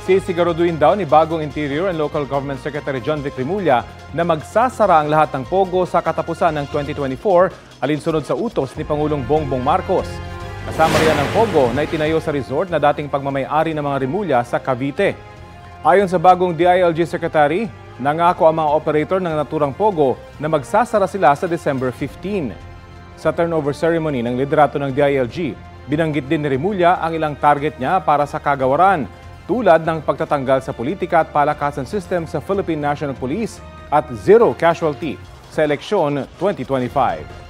Sisiguraduhin daw ni bagong Interior and Local Government Secretary John Vic Remulla na magsasara ang lahat ng pogo sa katapusan ng 2024 alinsunod sa utos ni Pangulong Bongbong Marcos. Kasama riyan ang pogo na itinayo sa resort na dating pagmamay-ari ng mga Remulla sa Cavite. Ayon sa bagong DILG Secretary, nangako ang mga operator ng naturang pogo na magsasara sila sa December 15. Sa turnover ceremony ng liderato ng DILG, binanggit din ni Remulla ang ilang target niya para sa kagawaran, tulad ng pagtatanggal sa politika at palakasan system sa Philippine National Police at zero casualty sa eleksyon 2025.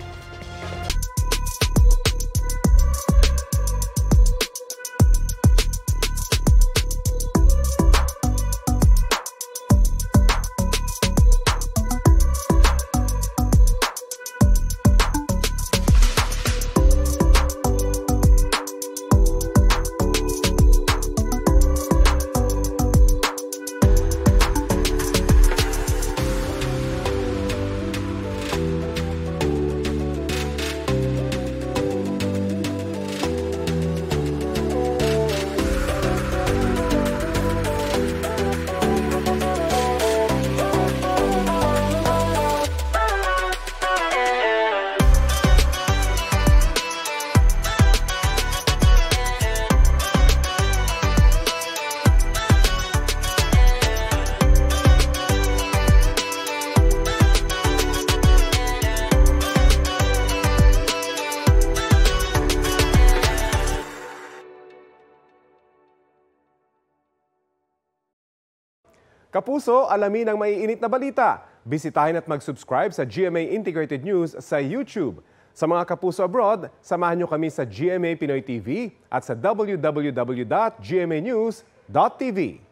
Kapuso, alamin ang maiinit na balita. Bisitahin at mag-subscribe sa GMA Integrated News sa YouTube. Sa mga kapuso abroad, samahan niyo kami sa GMA Pinoy TV at sa www.gmanews.tv.